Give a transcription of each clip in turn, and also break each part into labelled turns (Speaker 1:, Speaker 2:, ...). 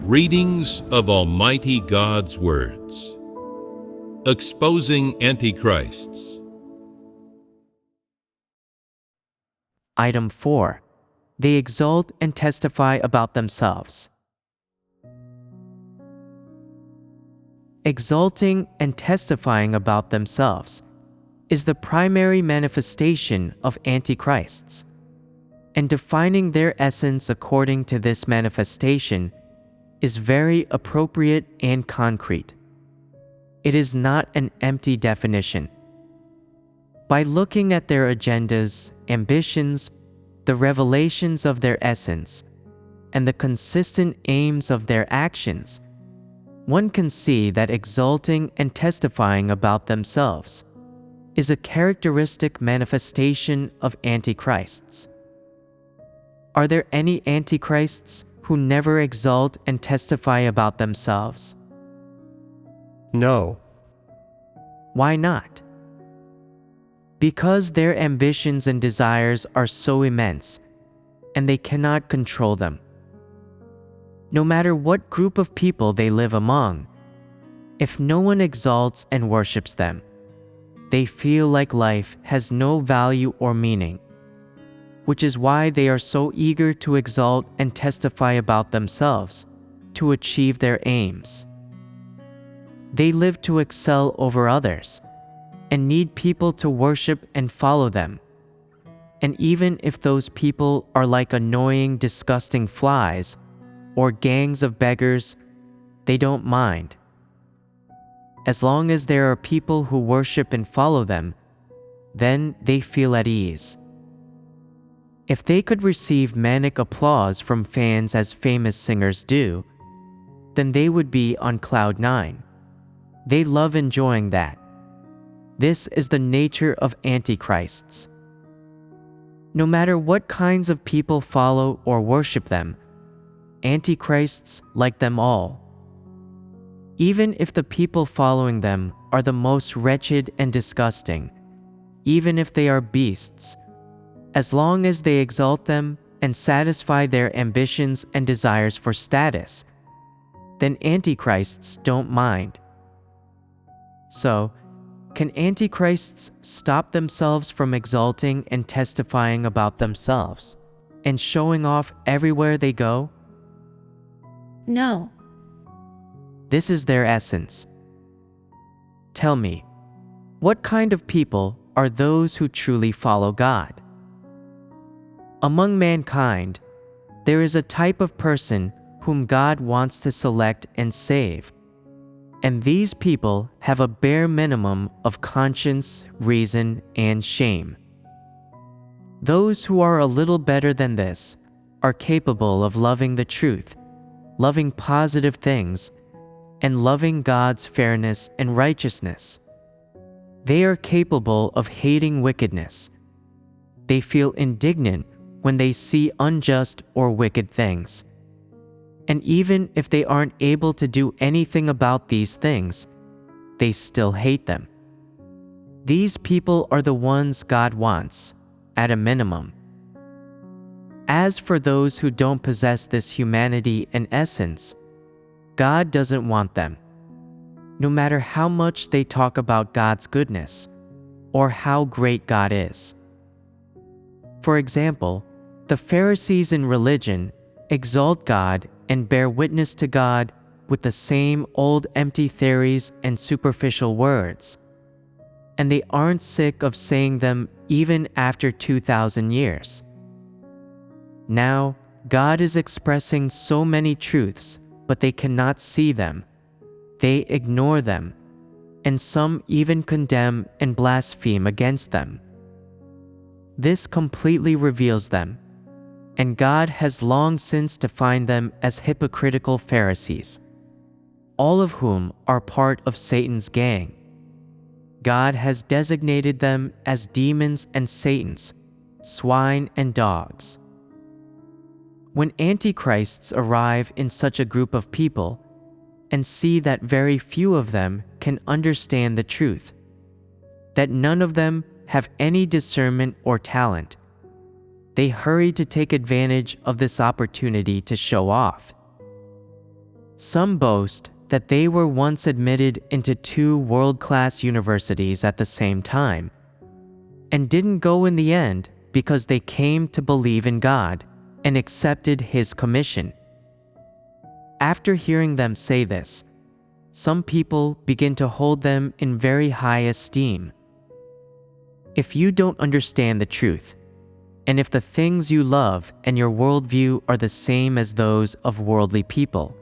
Speaker 1: Readings of Almighty God's Words. Exposing Antichrists.
Speaker 2: Item 4. They exalt and testify about themselves. Exalting and testifying about themselves is the primary manifestation of antichrists, and defining their essence according to this manifestation is very appropriate and concrete. It is not an empty definition. By looking at their agendas, ambitions, the revelations of their essence, and the consistent aims of their actions, one can see that exalting and testifying about themselves is a characteristic manifestation of antichrists. Are there any antichrists who never exalt and testify about themselves?
Speaker 3: No.
Speaker 2: Why not? Because their ambitions and desires are so immense, and they cannot control them. No matter what group of people they live among, if no one exalts and worships them, they feel like life has no value or meaning, which is why they are so eager to exalt and testify about themselves to achieve their aims. They live to excel over others and need people to worship and follow them. And even if those people are like annoying, disgusting flies or gangs of beggars, they don't mind. As long as there are people who worship and follow them, then they feel at ease. If they could receive manic applause from fans as famous singers do, then they would be on cloud nine. They love enjoying that. This is the nature of antichrists. No matter what kinds of people follow or worship them, antichrists like them all. Even if the people following them are the most wretched and disgusting, even if they are beasts, as long as they exalt them and satisfy their ambitions and desires for status, then antichrists don't mind. So, can antichrists stop themselves from exalting and testifying about themselves and showing off everywhere they go?
Speaker 4: No.
Speaker 2: This is their essence. Tell me, what kind of people are those who truly follow God? Among mankind, there is a type of person whom God wants to select and save, and these people have a bare minimum of conscience, reason, and shame. Those who are a little better than this are capable of loving the truth, loving positive things, and loving God's fairness and righteousness. They are capable of hating wickedness. They feel indignant when they see unjust or wicked things. And even if they aren't able to do anything about these things, they still hate them. These people are the ones God wants, at a minimum. As for those who don't possess this humanity and essence, God doesn't want them, no matter how much they talk about God's goodness or how great God is. For example, the Pharisees in religion exalt God and bear witness to God with the same old empty theories and superficial words, and they aren't sick of saying them even after 2,000 years. Now, God is expressing so many truths, but they cannot see them. They ignore them, and some even condemn and blaspheme against them. This completely reveals them, and God has long since defined them as hypocritical Pharisees, all of whom are part of Satan's gang. God has designated them as demons and Satans, swine and dogs. When antichrists arrive in such a group of people and see that very few of them can understand the truth, that none of them have any discernment or talent, they hurry to take advantage of this opportunity to show off. Some boast that they were once admitted into 2 world-class universities at the same time, and didn't go in the end because they came to believe in God and accepted His commission. After hearing them say this, some people begin to hold them in very high esteem. If you don't understand the truth, and if the things you love and your worldview are the same as those of worldly people,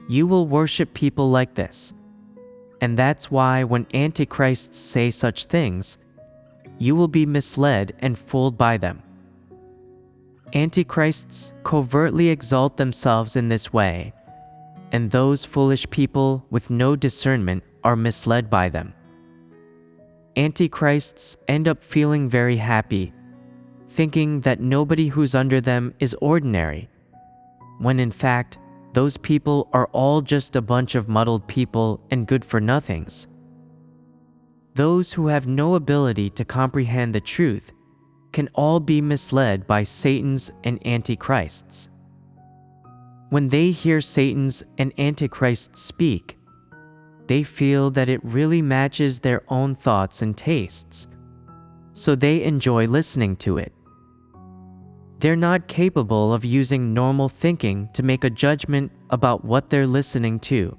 Speaker 2: you will worship people like this. And that's why when antichrists say such things, you will be misled and fooled by them. Antichrists covertly exalt themselves in this way, and those foolish people with no discernment are misled by them. Antichrists end up feeling very happy, thinking that nobody who's under them is ordinary, when in fact, those people are all just a bunch of muddled people and good-for-nothings. Those who have no ability to comprehend the truth can all be misled by Satan's and antichrists. When they hear Satan's and antichrists speak, they feel that it really matches their own thoughts and tastes, so they enjoy listening to it. They're not capable of using normal thinking to make a judgment about what they're listening to,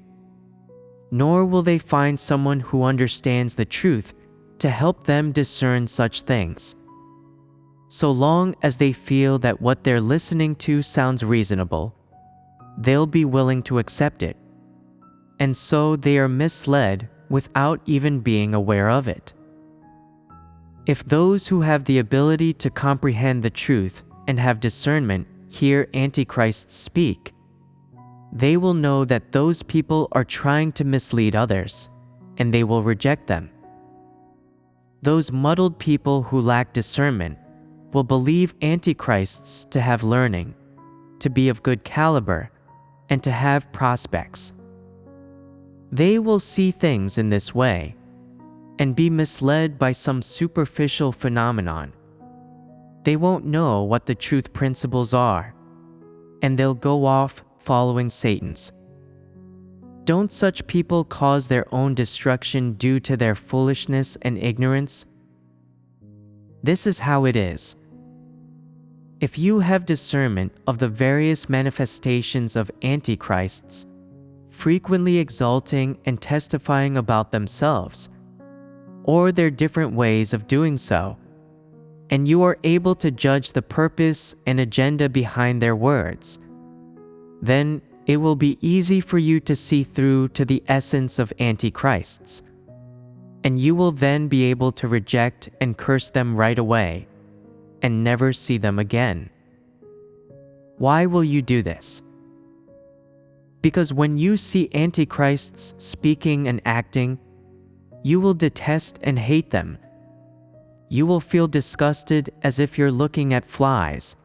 Speaker 2: nor will they find someone who understands the truth to help them discern such things. So long as they feel that what they're listening to sounds reasonable, they'll be willing to accept it, and so they are misled without even being aware of it. If those who have the ability to comprehend the truth and have discernment hear antichrists speak, they will know that those people are trying to mislead others, and they will reject them. Those muddled people who lack discernment will believe antichrists to have learning, to be of good caliber, and to have prospects. They will see things in this way and be misled by some superficial phenomenon. They won't know what the truth principles are, and they'll go off following Satan's. Don't such people cause their own destruction due to their foolishness and ignorance? This is how it is. If you have discernment of the various manifestations of antichrists, frequently exalting and testifying about themselves, or their different ways of doing so, and you are able to judge the purpose and agenda behind their words, then it will be easy for you to see through to the essence of antichrists, and you will then be able to reject and curse them right away and never see them again. Why will you do this? Because when you see antichrists speaking and acting, you will detest and hate them. You will feel disgusted as if you're looking at flies,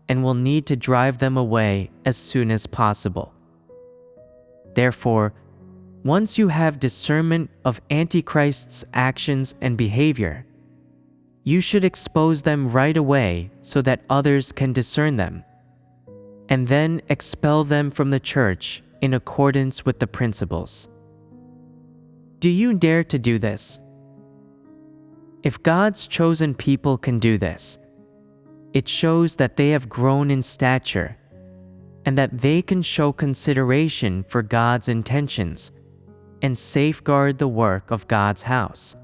Speaker 2: and will need to drive them away as soon as possible. Therefore, once you have discernment of antichrists' actions and behavior, you should expose them right away so that others can discern them, and then expel them from the church in accordance with the principles. Do you dare to do this? If God's chosen people can do this, it shows that they have grown in stature and that they can show consideration for God's intentions and safeguard the work of God's house.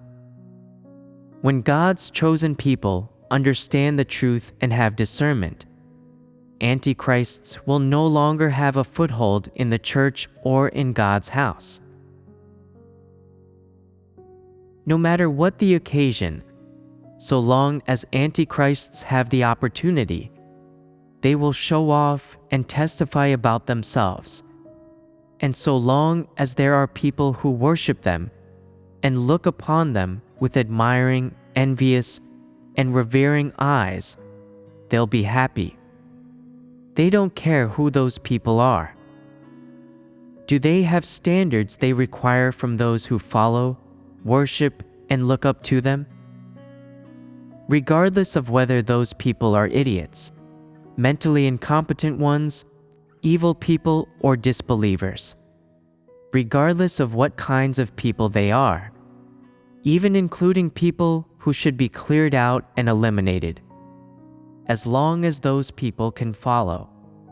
Speaker 2: When God's chosen people understand the truth and have discernment, antichrists will no longer have a foothold in the church or in God's house. No matter what the occasion, so long as antichrists have the opportunity, they will show off and testify about themselves. And so long as there are people who worship them and look upon them with admiring, envious, and revering eyes, they'll be happy. They don't care who those people are. Do they have standards they require from those who follow, worship, and look up to them? Regardless of whether those people are idiots, mentally incompetent ones, evil people or disbelievers, regardless of what kinds of people they are, even including people who should be cleared out and eliminated. As long as those people can follow,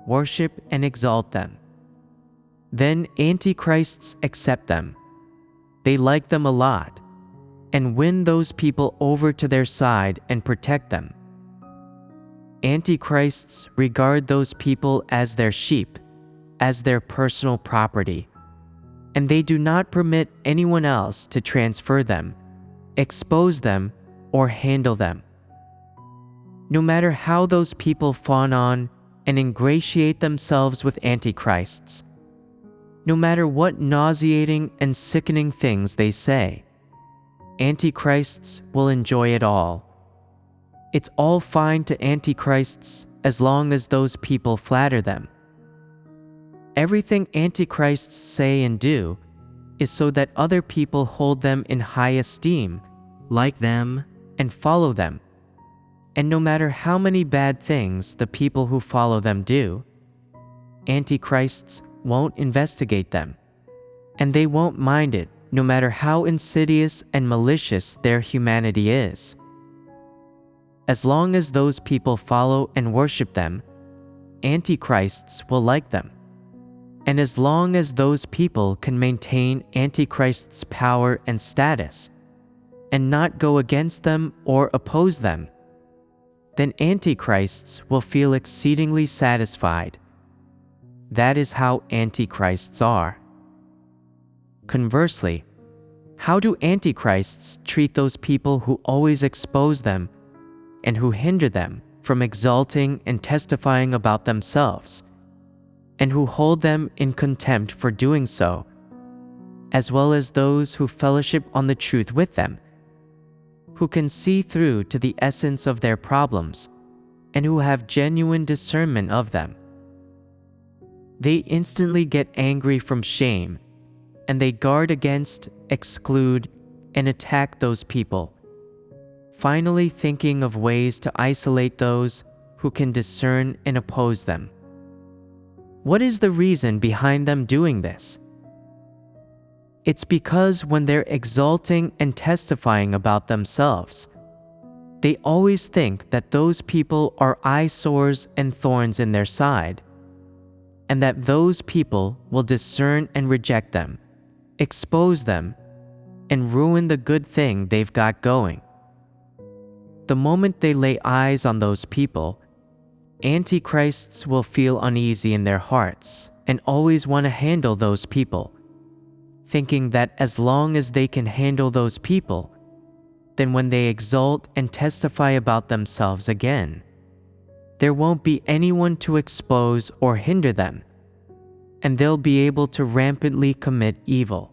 Speaker 2: worship, and exalt them, then antichrists accept them. They like them a lot and win those people over to their side and protect them. Antichrists regard those people as their sheep, as their personal property, and they do not permit anyone else to transfer them, expose them, or handle them. No matter how those people fawn on and ingratiate themselves with antichrists, no matter what nauseating and sickening things they say, antichrists will enjoy it all. It's all fine to antichrists as long as those people flatter them. Everything antichrists say and do is so that other people hold them in high esteem, like them, and follow them. And no matter how many bad things the people who follow them do, antichrists won't investigate them, and they won't mind it no matter how insidious and malicious their humanity is. As long as those people follow and worship them, antichrists will like them. And as long as those people can maintain antichrist's power and status, and not go against them or oppose them, then antichrists will feel exceedingly satisfied. That is how antichrists are. Conversely, how do antichrists treat those people who always expose them and who hinder them from exalting and testifying about themselves, and who hold them in contempt for doing so, as well as those who fellowship on the truth with them, who can see through to the essence of their problems, and who have genuine discernment of them? They instantly get angry from shame, and they guard against, exclude, and attack those people, finally thinking of ways to isolate those who can discern and oppose them. What is the reason behind them doing this? It's because when they're exalting and testifying about themselves, they always think that those people are eyesores and thorns in their side, and that those people will discern and reject them, expose them, and ruin the good thing they've got going. The moment they lay eyes on those people, antichrists will feel uneasy in their hearts and always want to handle those people, thinking that as long as they can handle those people, then when they exalt and testify about themselves again, there won't be anyone to expose or hinder them, and they'll be able to rampantly commit evil.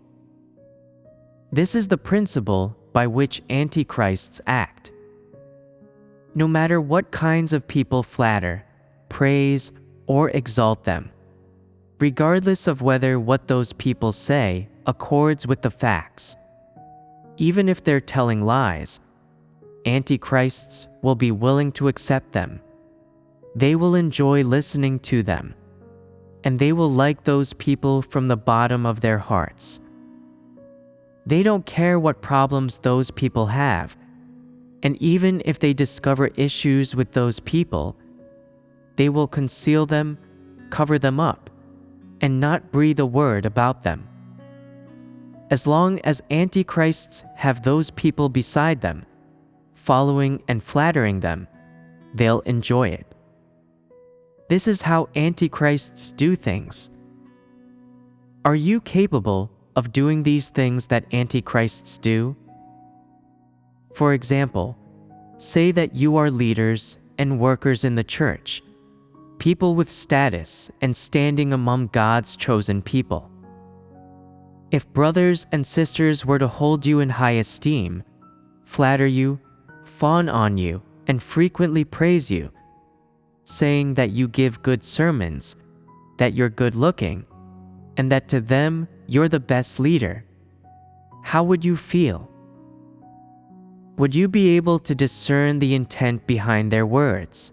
Speaker 2: This is the principle by which antichrists act. No matter what kinds of people flatter, praise, or exalt them, regardless of whether what those people say accords with the facts, even if they're telling lies, antichrists will be willing to accept them. They will enjoy listening to them, and they will like those people from the bottom of their hearts. They don't care what problems those people have, and even if they discover issues with those people, they will conceal them, cover them up, and not breathe a word about them. As long as antichrists have those people beside them, following and flattering them, they'll enjoy it. This is how antichrists do things. Are you capable of doing these things that antichrists do? For example, say that you are leaders and workers in the church, people with status and standing among God's chosen people. If brothers and sisters were to hold you in high esteem, flatter you, fawn on you, and frequently praise you, saying that you give good sermons, that you're good-looking, and that to them you're the best leader, how would you feel? Would you be able to discern the intent behind their words?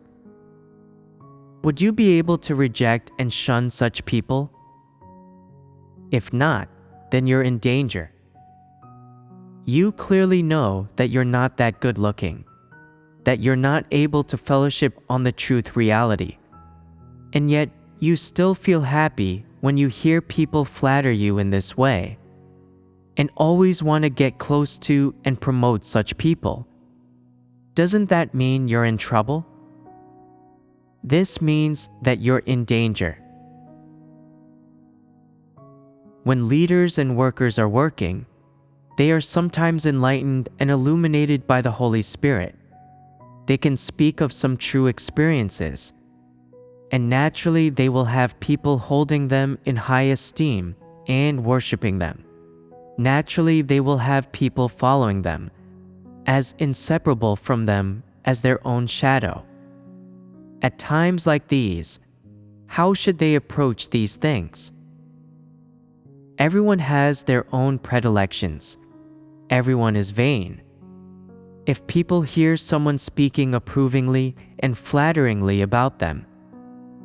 Speaker 2: would you be able to reject and shun such people? If not, then you're in danger. You clearly know that you're not that good looking, that you're not able to fellowship on the truth reality, and yet you still feel happy when you hear people flatter you in this way, and always want to get close to and promote such people. Doesn't that mean you're in trouble? This means that you're in danger. When leaders and workers are working, they are sometimes enlightened and illuminated by the Holy Spirit. They can speak of some true experiences, and naturally they will have people holding them in high esteem and worshiping them. Naturally they will have people following them, as inseparable from them as their own shadow. At times like these, how should they approach these things? Everyone has their own predilections. Everyone is vain. If people hear someone speaking approvingly and flatteringly about them,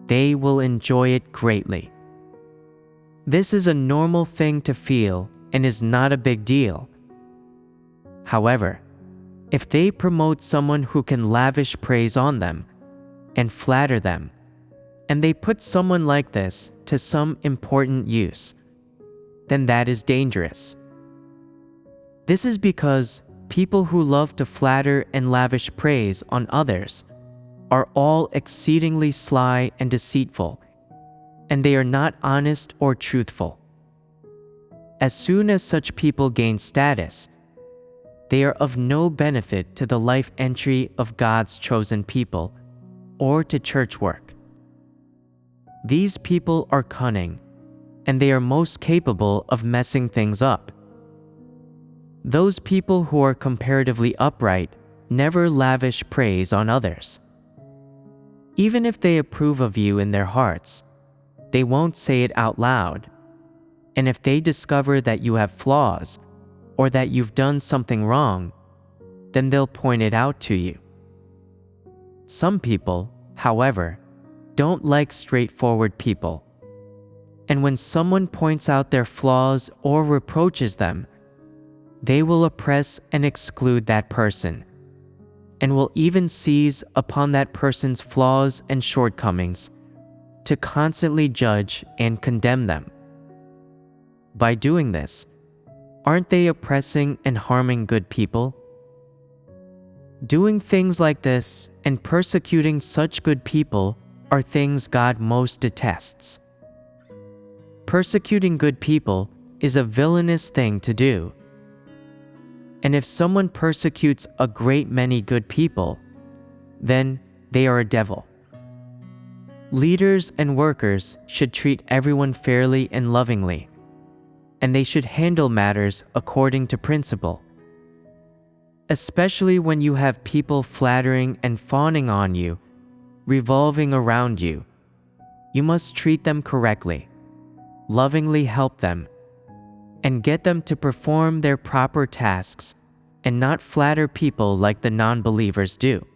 Speaker 2: they will enjoy it greatly. This is a normal thing to feel and is not a big deal. However, if they promote someone who can lavish praise on them and flatter them, and they put someone like this to some important use, then that is dangerous. This is because people who love to flatter and lavish praise on others are all exceedingly sly and deceitful, and they are not honest or truthful. As soon as such people gain status, they are of no benefit to the life entry of God's chosen people or to church work. These people are cunning, and they are most capable of messing things up. Those people who are comparatively upright never lavish praise on others. Even if they approve of you in their hearts, they won't say it out loud. And if they discover that you have flaws or that you've done something wrong, then they'll point it out to you. Some people, however, don't like straightforward people. And when someone points out their flaws or reproaches them, they will oppress and exclude that person, and will even seize upon that person's flaws and shortcomings to constantly judge and condemn them. By doing this, aren't they oppressing and harming good people? Doing things like this and persecuting such good people are things God most detests. Persecuting good people is a villainous thing to do. And if someone persecutes a great many good people, then they are a devil. Leaders and workers should treat everyone fairly and lovingly, and they should handle matters according to principle. Especially when you have people flattering and fawning on you, revolving around you, you must treat them correctly, lovingly help them, and get them to perform their proper tasks and not flatter people like the non-believers do.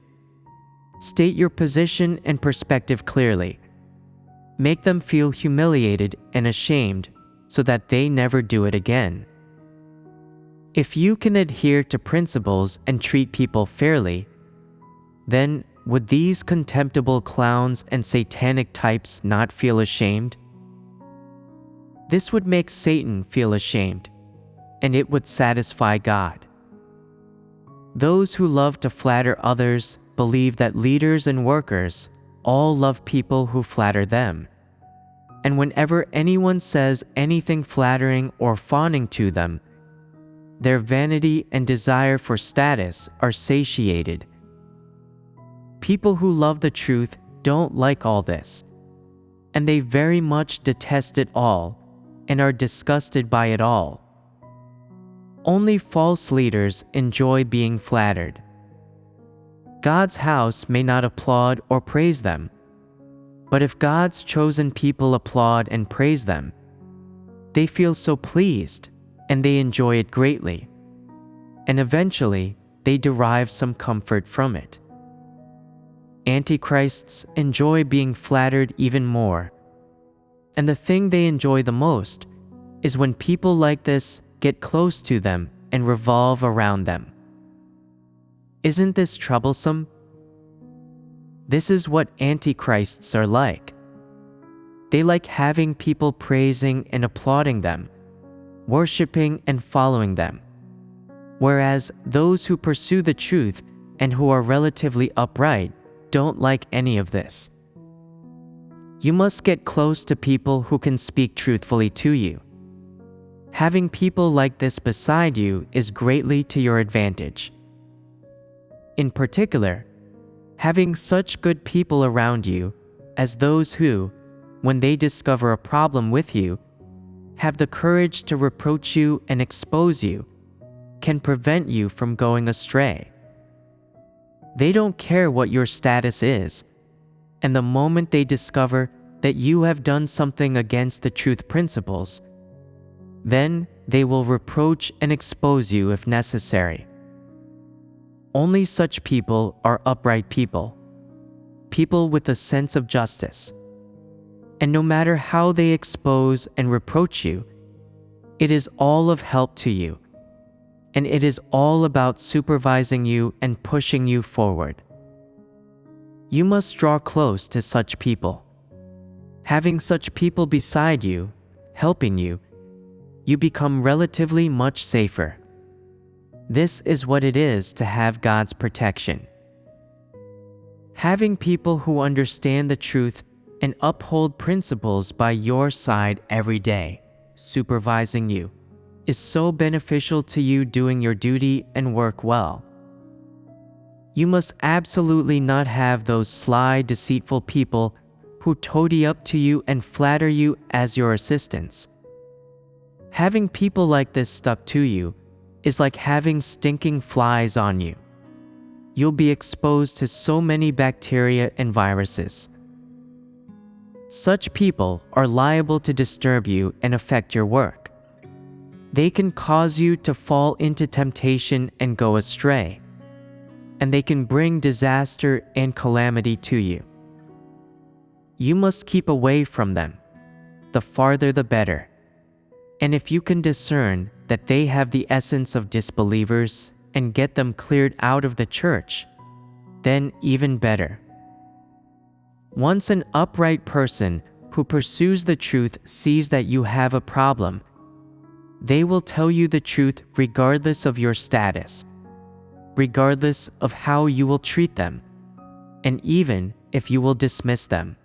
Speaker 2: State your position and perspective clearly. Make them feel humiliated and ashamed so that they never do it again. If you can adhere to principles and treat people fairly, then would these contemptible clowns and satanic types not feel ashamed? This would make Satan feel ashamed, and it would satisfy God. Those who love to flatter others believe that leaders and workers all love people who flatter them. And whenever anyone says anything flattering or fawning to them, their vanity and desire for status are satiated. People who love the truth don't like all this, and they very much detest it all and are disgusted by it all. Only false leaders enjoy being flattered. God's house may not applaud or praise them, but if God's chosen people applaud and praise them, they feel so pleased and they enjoy it greatly, and eventually they derive some comfort from it. antichrists enjoy being flattered even more. And the thing they enjoy the most is when people like this get close to them and revolve around them. Isn't this troublesome? This is what antichrists are like. They like having people praising and applauding them, worshiping and following them, whereas those who pursue the truth and who are relatively upright don't like any of this. You must get close to people who can speak truthfully to you. Having people like this beside you is greatly to your advantage. In particular, having such good people around you as those who, when they discover a problem with you, have the courage to reproach you and expose you, can prevent you from going astray. They don't care what your status is, and the moment they discover that you have done something against the truth principles, then they will reproach and expose you if necessary. Only such people are upright people, people with a sense of justice. And no matter how they expose and reproach you, it is all of help to you, and it is all about supervising you and pushing you forward. You must draw close to such people. Having such people beside you, helping you, you become relatively much safer. This is what it is to have God's protection. Having people who understand the truth and uphold principles by your side every day, supervising you, is so beneficial to you doing your duty and work well. You must absolutely not have those sly, deceitful people who toady up to you and flatter you as your assistants. Having people like this stuck to you is like having stinking flies on you. You'll be exposed to so many bacteria and viruses. Such people are liable to disturb you and affect your work. They can cause you to fall into temptation and go astray, and they can bring disaster and calamity to you. You must keep away from them, the farther the better. And if you can discern that they have the essence of disbelievers and get them cleared out of the church, then even better. Once an upright person who pursues the truth sees that you have a problem, they will tell you the truth regardless of your status, regardless of how you will treat them, and even if you will dismiss them.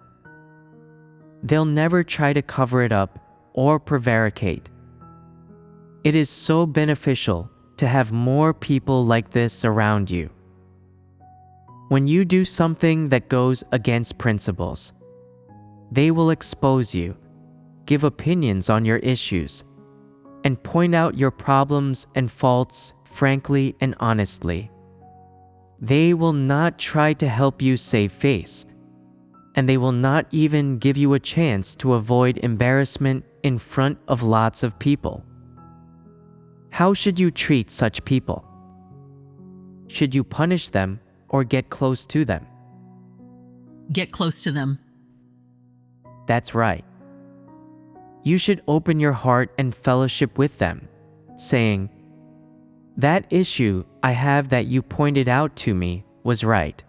Speaker 2: They'll never try to cover it up or prevaricate. It is so beneficial to have more people like this around you. When you do something that goes against principles, they will expose you, give opinions on your issues, and point out your problems and faults frankly and honestly. They will not try to help you save face, and they will not even give you a chance to avoid embarrassment in front of lots of people. How should you treat such people? Should you punish them or get close to them?
Speaker 3: Get close to them.
Speaker 2: That's right. You should open your heart and fellowship with them, saying, "That issue I have that you pointed out to me was right.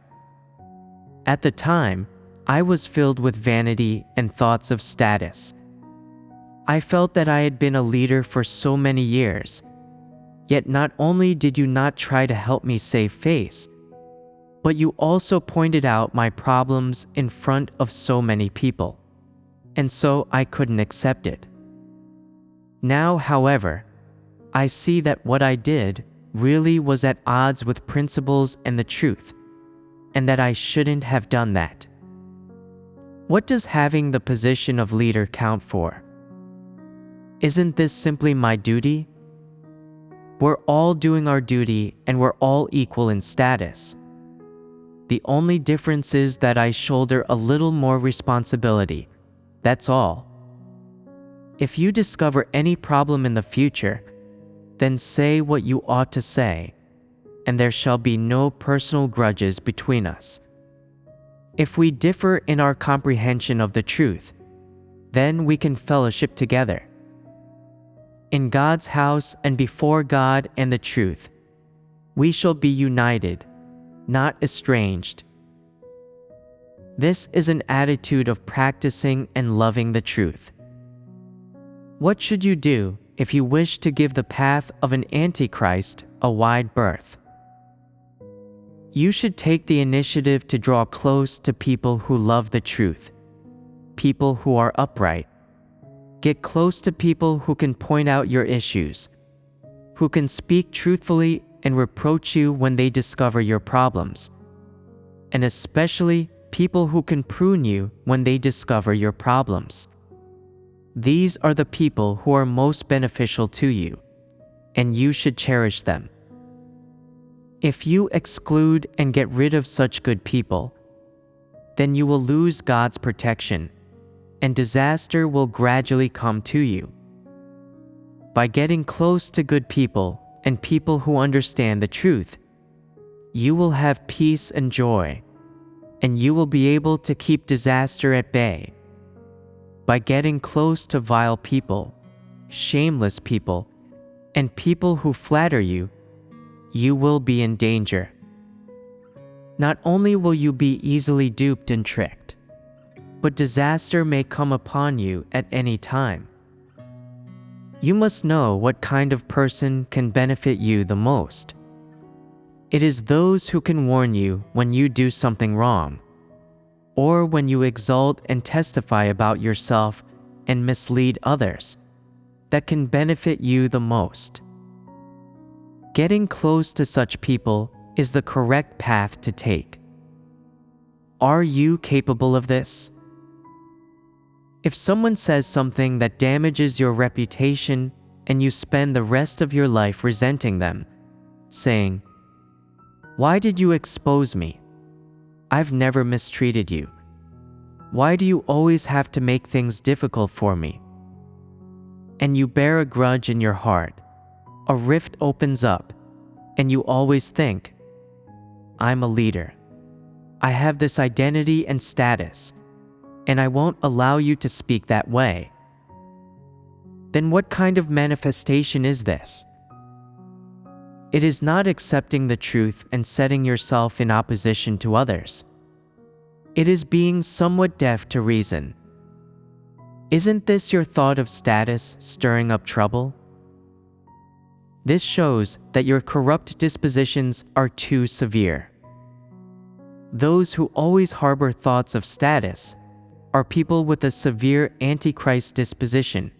Speaker 2: At the time, I was filled with vanity and thoughts of status. I felt that I had been a leader for so many years, yet not only did you not try to help me save face, but you also pointed out my problems in front of so many people, and so I couldn't accept it. Now, however, I see that what I did really was at odds with principles and the truth, and that I shouldn't have done that. What does having the position of leader count for? Isn't this simply my duty? We're all doing our duty and we're all equal in status. The only difference is that I shoulder a little more responsibility. That's all. If you discover any problem in the future, then say what you ought to say, and there shall be no personal grudges between us. If we differ in our comprehension of the truth, then we can fellowship together. In God's house and before God and the truth, we shall be united, not estranged. This is an attitude of practicing and loving the truth. What should you do if you wish to give the path of an antichrist a wide berth? You should take the initiative to draw close to people who love the truth, people who are upright. Get close to people who can point out your issues, who can speak truthfully and reproach you when they discover your problems, and especially people who can prune you when they discover your problems. These are the people who are most beneficial to you, and you should cherish them. If you exclude and get rid of such good people, then you will lose God's protection, and disaster will gradually come to you. By getting close to good people and people who understand the truth, you will have peace and joy, and you will be able to keep disaster at bay. By getting close to vile people, shameless people, and people who flatter you, you will be in danger. Not only will you be easily duped and tricked, but disaster may come upon you at any time. You must know what kind of person can benefit you the most. It is those who can warn you when you do something wrong, or when you exalt and testify about yourself and mislead others, that can benefit you the most. Getting close to such people is the correct path to take. Are you capable of this? If someone says something that damages your reputation and you spend the rest of your life resenting them, saying, "Why did you expose me? I've never mistreated you. Why do you always have to make things difficult for me?" and you bear a grudge in your heart, a rift opens up, and you always think, "I'm a leader. I have this identity and status, and I won't allow you to speak that way." Then what kind of manifestation is this? It is not accepting the truth and setting yourself in opposition to others. It is being somewhat deaf to reason. Isn't this your thought of status stirring up trouble? This shows that your corrupt dispositions are too severe. Those who always harbor thoughts of status are people with a severe antichrist disposition.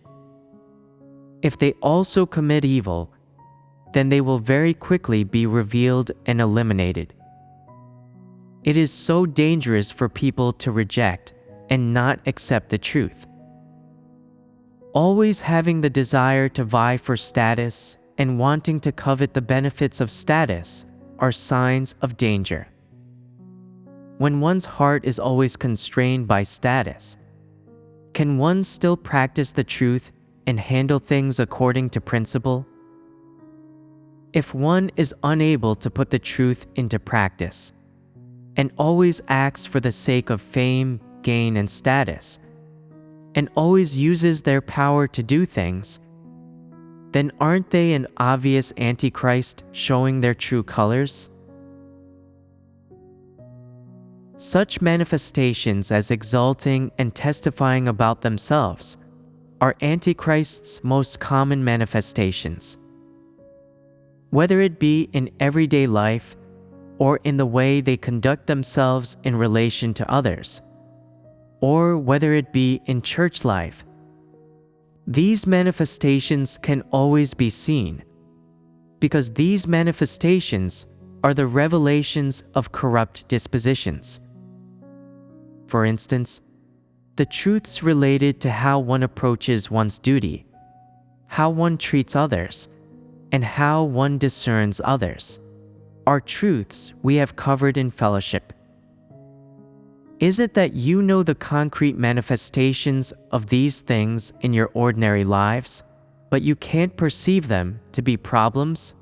Speaker 2: If they also commit evil, then they will very quickly be revealed and eliminated. It is so dangerous for people to reject and not accept the truth. Always having the desire to vie for status and wanting to covet the benefits of status are signs of danger. When one's heart is always constrained by status, can one still practice the truth and handle things according to principle? If one is unable to put the truth into practice and always acts for the sake of fame, gain, and status, and always uses their power to do things, then aren't they an obvious antichrist showing their true colors? Such manifestations as exalting and testifying about themselves are antichrist's most common manifestations. Whether it be in everyday life or in the way they conduct themselves in relation to others, or whether it be in church life, these manifestations can always be seen, because these manifestations are the revelations of corrupt dispositions. For instance, the truths related to how one approaches one's duty, how one treats others, and how one discerns others are truths we have covered in fellowship. Is it that you know the concrete manifestations of these things in your ordinary lives, but you can't perceive them to be problems?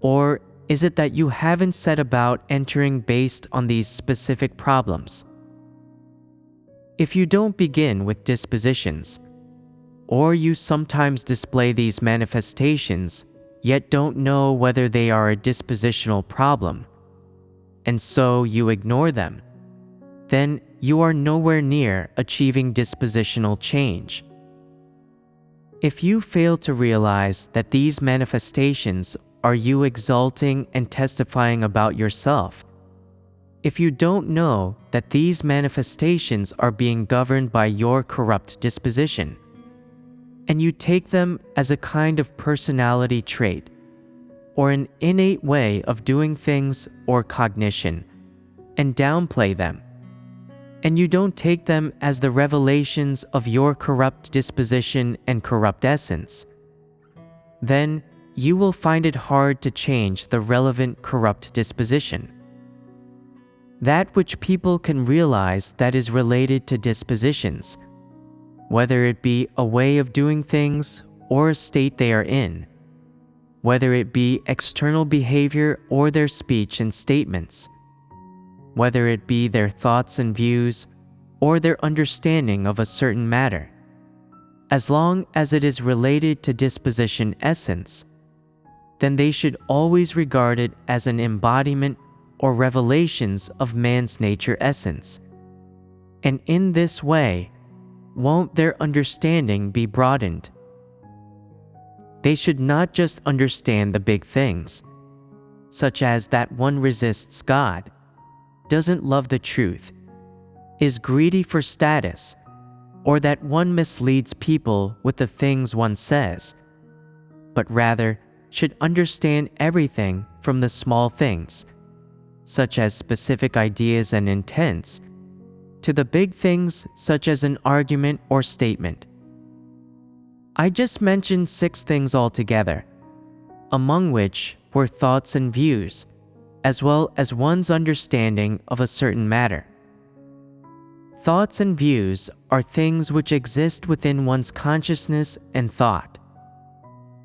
Speaker 2: Or is it that you haven't set about entering based on these specific problems? If you don't begin with dispositions, or you sometimes display these manifestations, yet don't know whether they are a dispositional problem, and so you ignore them, then you are nowhere near achieving dispositional change. If you fail to realize that these manifestations are you exalting and testifying about yourself, if you don't know that these manifestations are being governed by your corrupt disposition, and you take them as a kind of personality trait, or an innate way of doing things or cognition, and downplay them, and you don't take them as the revelations of your corrupt disposition and corrupt essence, then you will find it hard to change the relevant corrupt disposition. That which people can realize that is related to dispositions, whether it be a way of doing things or a state they are in, whether it be external behavior or their speech and statements, whether it be their thoughts and views or their understanding of a certain matter, as long as it is related to disposition essence, then they should always regard it as an embodiment or revelations of man's nature essence. And in this way, won't their understanding be broadened? They should not just understand the big things, such as that one resists God, doesn't love the truth, is greedy for status, or that one misleads people with the things one says, but rather should understand everything from the small things, such as specific ideas and intents, to the big things such as an argument or statement. I just mentioned 6 things altogether, among which were thoughts and views, as well as one's understanding of a certain matter. Thoughts and views are things which exist within one's consciousness and thought.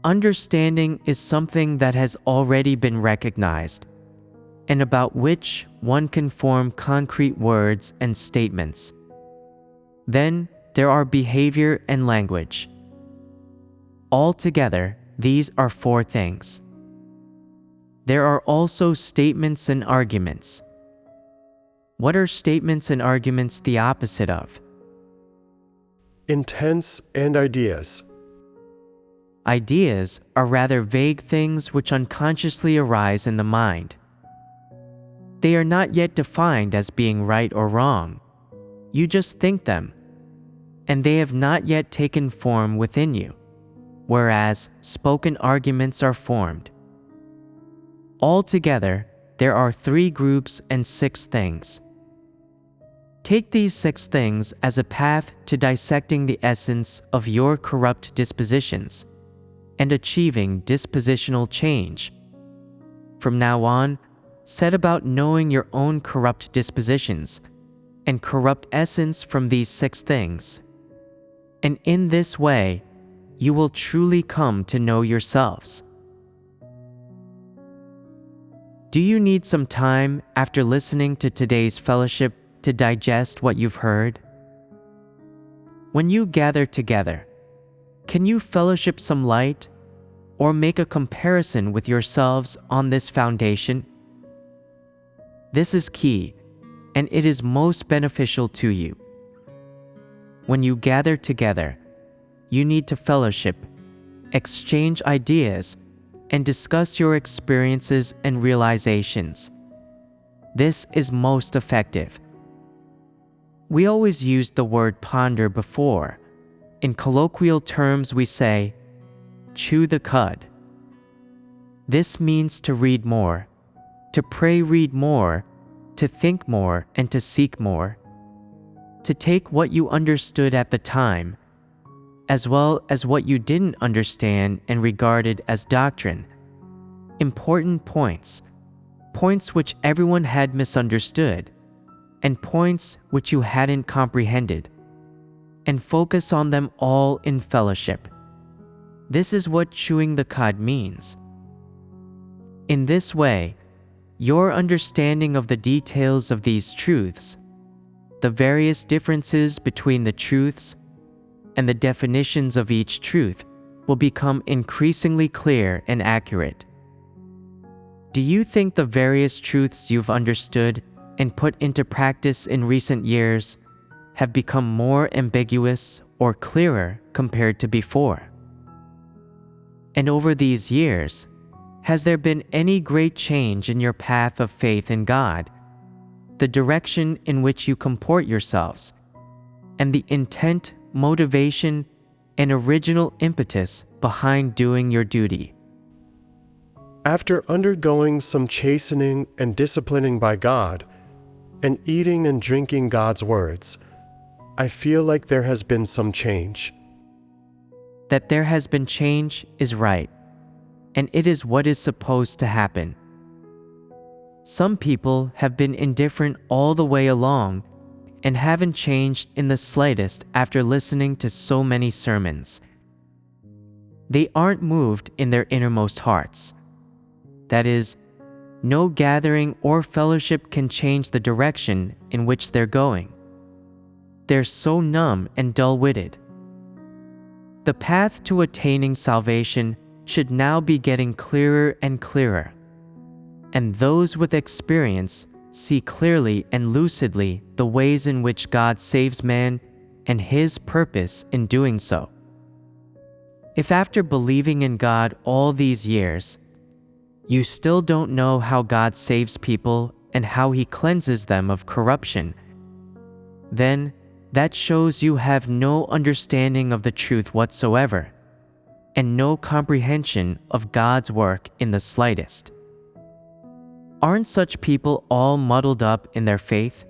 Speaker 2: Understanding is something that has already been recognized, and about which one can form concrete words and statements. Then there are behavior and language. Altogether, these are 4 things. There are also statements and arguments. What are statements and arguments the opposite of?
Speaker 5: Intents and ideas.
Speaker 2: Ideas are rather vague things which unconsciously arise in the mind. They are not yet defined as being right or wrong. You just think them, and they have not yet taken form within you, whereas spoken arguments are formed. Altogether, there are 3 groups and 6 things. Take these 6 things as a path to dissecting the essence of your corrupt dispositions and achieving dispositional change. From now on, set about knowing your own corrupt dispositions and corrupt essence from these 6 things. And in this way, you will truly come to know yourselves. Do you need some time after listening to today's fellowship to digest what you've heard? When you gather together, can you fellowship some light or make a comparison with yourselves on this foundation? This is key, and it is most beneficial to you. When you gather together, you need to fellowship, exchange ideas, and discuss your experiences and realizations. This is most effective. We always used the word ponder before. In colloquial terms, we say, chew the cud. This means to read more, to pray read more, to think more, and to seek more. To take what you understood at the time, as well as what you didn't understand and regarded as doctrine, important points, points which everyone had misunderstood, and points which you hadn't comprehended, and focus on them all in fellowship. This is what chewing the cud means. In this way, your understanding of the details of these truths, the various differences between the truths, and the definitions of each truth will become increasingly clear and accurate. Do you think the various truths you've understood and put into practice in recent years have become more ambiguous or clearer compared to before? And over these years, has there been any great change in your path of faith in God, the direction in which you comport yourselves, and the intent, motivation, and original impetus behind doing your duty?
Speaker 5: After undergoing some chastening and disciplining by God, and eating and drinking God's words, I feel like there has been some change.
Speaker 2: That there has been change is right, and it is what is supposed to happen. Some people have been indifferent all the way along and haven't changed in the slightest after listening to so many sermons. They aren't moved in their innermost hearts. That is, no gathering or fellowship can change the direction in which they're going. They're so numb and dull-witted. The path to attaining salvation should now be getting clearer and clearer, and those with experience see clearly and lucidly the ways in which God saves man and His purpose in doing so. If after believing in God all these years, you still don't know how God saves people and how He cleanses them of corruption, then that shows you have no understanding of the truth whatsoever, and no comprehension of God's work in the slightest. Aren't such people all muddled up in their faith?